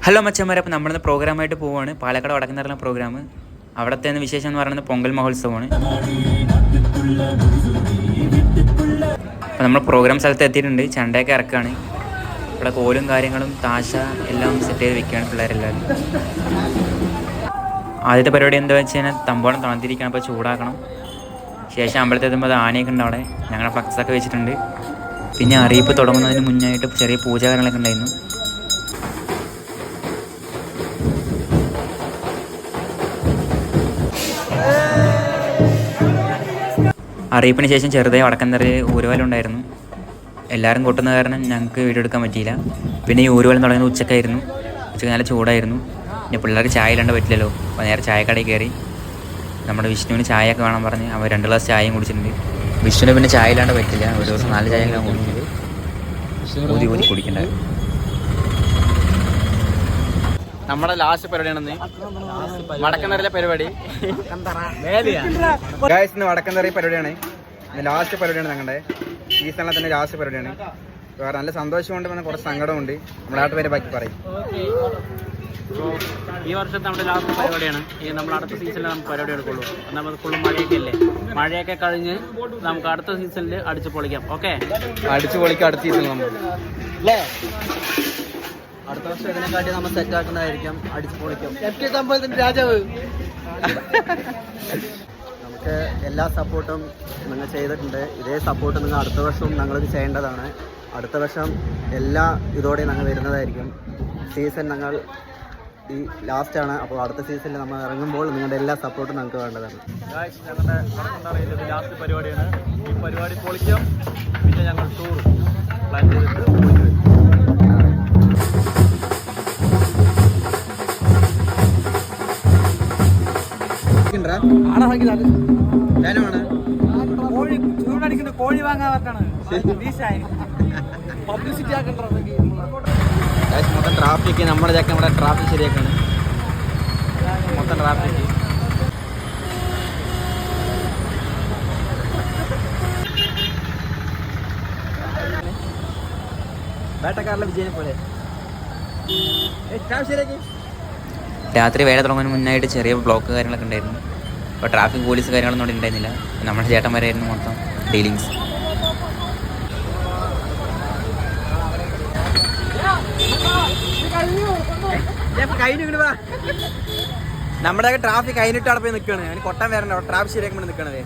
Hello മച്ചന്മാരെ, അപ്പോൾ നമ്മളിന്ന് പ്രോഗ്രാമായിട്ട് പോവുകയാണ്. പാലക്കാട് വടക്കുംതറ പ്രോഗ്രാം. അവിടുത്തെ വിശേഷം എന്ന് പറയുന്നത് പൊങ്കൽ മഹോത്സവമാണ്. അപ്പോൾ നമ്മൾ പ്രോഗ്രാം സ്ഥലത്ത് എത്തിയിട്ടുണ്ട്. ചണ്ടയൊക്കെ ഇറക്കുകയാണ്. ഇവിടെ കോലും കാര്യങ്ങളും താശ എല്ലാം സെറ്റ് ചെയ്ത് വെക്കുകയാണ് പിള്ളേരെല്ലാവരും. ആദ്യത്തെ പരിപാടി എന്താ വെച്ച് കഴിഞ്ഞാൽ തമ്പോളം തണുത്തിരിക്കണം, അപ്പോൾ ചൂടാക്കണം. ശേഷം അമ്പലത്തിൽ എത്തുമ്പോൾ ആനയൊക്കെ ഉണ്ട്. അവിടെ ഞങ്ങളുടെ ഫ്ലക്സൊക്കെ വെച്ചിട്ടുണ്ട്. പിന്നെ അറിയിപ്പ് തുടങ്ങുന്നതിന് മുന്നായിട്ട് ചെറിയ പൂജാകാര്യങ്ങളൊക്കെ ഉണ്ടായിരുന്നു. അറിയിപ്പിന് ശേഷം ചെറുതായി വടക്കന്തറയിൽ ഊരുവലം ഉണ്ടായിരുന്നു. എല്ലാവരും കൊട്ടുന്ന കാരണം ഞങ്ങൾക്ക് വീഡിയോ എടുക്കാൻ പറ്റിയില്ല. പിന്നെ ഈ ഊരുവലം തുടങ്ങുന്നത് ഉച്ചക്കായിരുന്നു. ഉച്ചക്ക് നല്ല ചൂടായിരുന്നു. പിന്നെ പിള്ളേർക്ക് ചായ ഇല്ലാണ്ട് പറ്റില്ലല്ലോ. അപ്പോൾ നേരെ ചായക്കടയിൽ കയറി നമ്മുടെ വിഷ്ണുവിന് ചായയൊക്കെ വേണം പറഞ്ഞ് അവർ 2 ഗ്ലാസ് ചായയും കുടിച്ചിട്ടുണ്ട്. വിഷ്ണുവിന് പിന്നെ ചായ ഇല്ലാണ്ട് പറ്റില്ല. ഒരു ദിവസം 4 ചായ എല്ലാം കുടിക്കുന്നത് ഊതി കുടിക്കണ്ടായിരുന്നു. നമ്മുടെ ലാസ്റ്റ് പരിപാടിയാണെന്ന് വടക്കന്തറയിലെ പരിപാടി. ഇന്ന് വടക്കന്തറ പരിപാടിയാണ്. ലാസ്റ്റ് പരിപാടിയാണ് ഞങ്ങളുടെ സീസണിലെ തന്നെ ലാസ്റ്റ് പരിപാടിയാണ്. വേറെ നല്ല സന്തോഷമുണ്ട്, പിന്നെ കുറച്ച് സങ്കടമുണ്ട്. നമ്മുടെ നാട്ടുപേരെ ബാക്കി പറയും. ഈ വർഷത്തെ നമ്മുടെ ലാസ്റ്റ് പരിപാടിയാണ്. ഈ നമ്മൾ അടുത്ത സീസണിൽ നമുക്ക് പരിപാടി എടുക്കുള്ളൂ. നമ്മൾ ഫുള്ളും മഴയൊക്കെ അല്ലേ. മഴയൊക്കെ കഴിഞ്ഞ് നമുക്ക് അടുത്ത സീസണിൽ അടിച്ചു പൊളിക്കാം. ഓക്കെ, അടിച്ചു പൊളിക്കാം അടുത്ത സീസണിൽ നമ്മൾ അല്ലേ. അടുത്ത വർഷം ഇതിനെക്കാട്ടി നമ്മൾ സെറ്റ് ആക്കുന്നതായിരിക്കും. അടിച്ചു പൊളിക്കും. രാജാവ് നമുക്ക് എല്ലാ സപ്പോർട്ടും നിങ്ങൾ ചെയ്തിട്ടുണ്ട്. ഇതേ സപ്പോർട്ട് നിങ്ങൾ അടുത്ത വർഷവും ഞങ്ങൾക്ക് ചെയ്യേണ്ടതാണ്. അടുത്ത വർഷം എല്ലാ ഇതോടെ ഞങ്ങൾ വരുന്നതായിരിക്കും. സീസൺ ഞങ്ങൾ ഈ ലാസ്റ്റാണ്. അപ്പോൾ അടുത്ത സീസണിൽ നമ്മൾ ഇറങ്ങുമ്പോൾ നിങ്ങളുടെ എല്ലാ സപ്പോർട്ടും ഞങ്ങൾക്ക് വേണ്ടതാണ്. ഞങ്ങളുടെ ലാസ്റ്റ് പരിപാടിയാണ്. ഈ പരിപാടി പൊളിക്കാം. പിന്നെ ഞങ്ങൾ ടൂർ പ്ലാൻ ചെയ്തിട്ട് പോയിട്ട് വരും. കോഴി വാങ്ങാൻ പബ്ലിസിറ്റി മൊത്തം ട്രാഫിക്. നമ്മുടെ ചക്ക നമ്മുടെ ട്രാഫിക് ശരിയാക്കാണ്. മൊത്തം ട്രാഫിക്. വേട്ടക്കാരിലെ വിജയനെ പോലെ രാത്രി വേല തുടങ്ങുന്നതിന് മുന്നായിട്ട് ചെറിയ ബ്ലോക്ക് കാര്യങ്ങളൊക്കെ ഉണ്ടായിരുന്നു. അപ്പോൾ ട്രാഫിക് പോലീസ് കാര്യങ്ങളൊന്നും അവിടെ ഉണ്ടായിരുന്നില്ല. നമ്മുടെ ചേട്ടന്മാരായിരുന്നു മൊത്തം ഡീലിങ്സ്. നമ്മുടെ ട്രാഫിക് കഴിഞ്ഞിട്ട് അവിടെ പോയി നിൽക്കുകയാണ്. കൊട്ടാൻ വരണ്ട, ട്രാഫിക് ശരിയാക്കുമ്പോൾ നിൽക്കണത്.